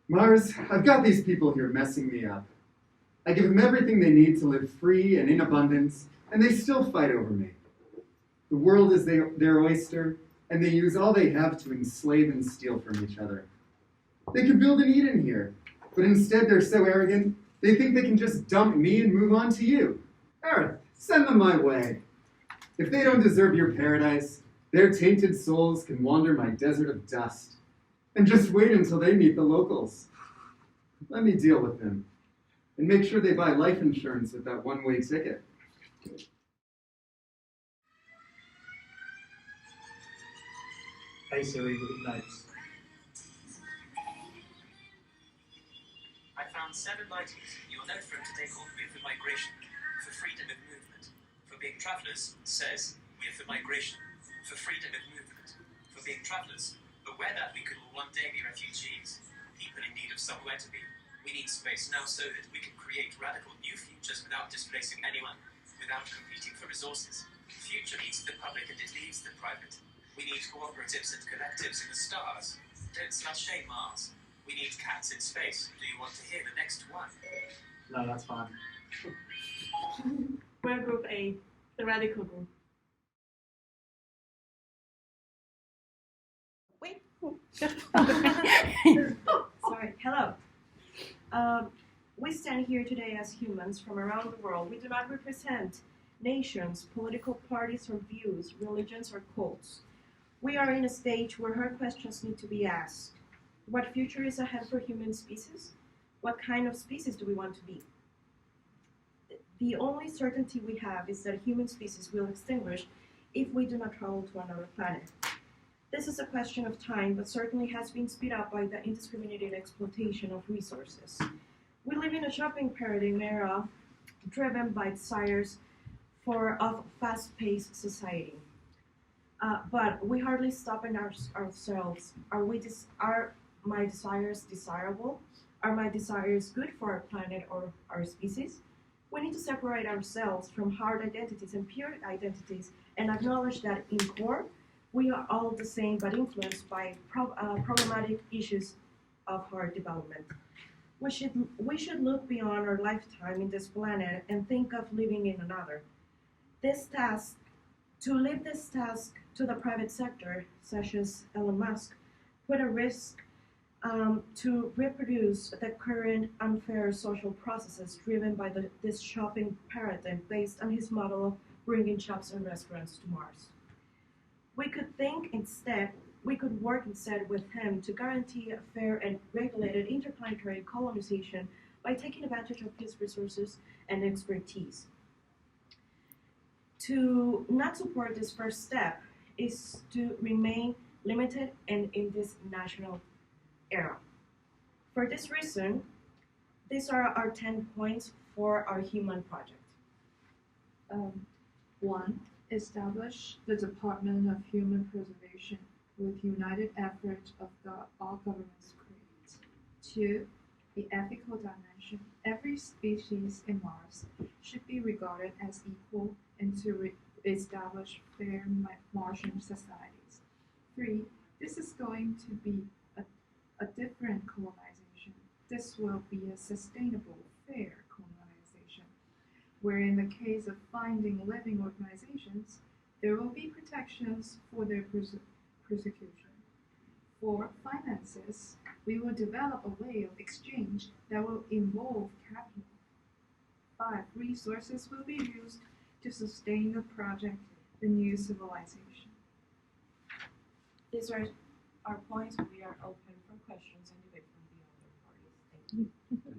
Mars, I've got these people here messing me up. I give them everything they need to live free and in abundance, and they still fight over me. The world is their oyster, and they use all they have to enslave and steal from each other. They could build an Eden here, but instead they're so arrogant, they think they can just dump me and move on to you. Earth, send them my way. If they don't deserve your paradise, their tainted souls can wander my desert of dust. And just wait until they meet the locals. Let me deal with them, and make sure they buy life insurance with that one-way ticket. Hey Siri, good night. I found 7 writings you will note from today called We Are for Migration, for freedom of movement. For being travellers, says We Are for Migration, for freedom of movement. For being travellers, aware that we could one day be refugees, people in need of somewhere to be. We need space now so that we can create radical new futures without displacing anyone, without competing for resources. Future needs the public and it leaves the private. We need cooperatives and collectives in the stars. Don't slut shame Mars. We need cats in space. Do you want to hear the next one? No, that's fine. We're Group A, the radical group. Wait. Sorry. Hello. We stand here today as humans from around the world. We do not represent nations, political parties or views, religions or cults. We are in a stage where hard questions need to be asked. What future is ahead for human species? What kind of species do we want to be? The only certainty we have is that human species will extinguish if we do not travel to another planet. This is a question of time, but certainly has been sped up by the indiscriminated exploitation of resources. We live in a shopping paradigm era driven by desires of fast-paced society. But we hardly stop in ourselves. Are my desires desirable? Are my desires good for our planet or our species? We need to separate ourselves from hard identities and pure identities and acknowledge that in core, we are all the same but influenced by problematic issues of hard development. We should look beyond our lifetime in this planet and think of living in another. To leave this task to the private sector, such as Elon Musk, put a risk to reproduce the current unfair social processes driven by this shopping paradigm based on his model of bringing shops and restaurants to Mars. We could work instead with him to guarantee a fair and regulated interplanetary colonization by taking advantage of his resources and expertise. To not support this first step is to remain limited and in this national era. For this reason, these are our 10 points for our human project. 1. Establish the Department of Human Preservation with united effort of all governments create. 2. The ethical dimension. Every species in Mars should be regarded as equal and to establish fair Martian societies. 3. This is going to be a different colonization. This will be a sustainable, fair colonization, where in the case of finding living organizations, there will be protections for their persecution. For finances, we will develop a way of exchange that will involve capital. 5. Resources will be used to sustain the project, the new civilization. These are our points. We are open for questions and debate from the other parties. Thank you.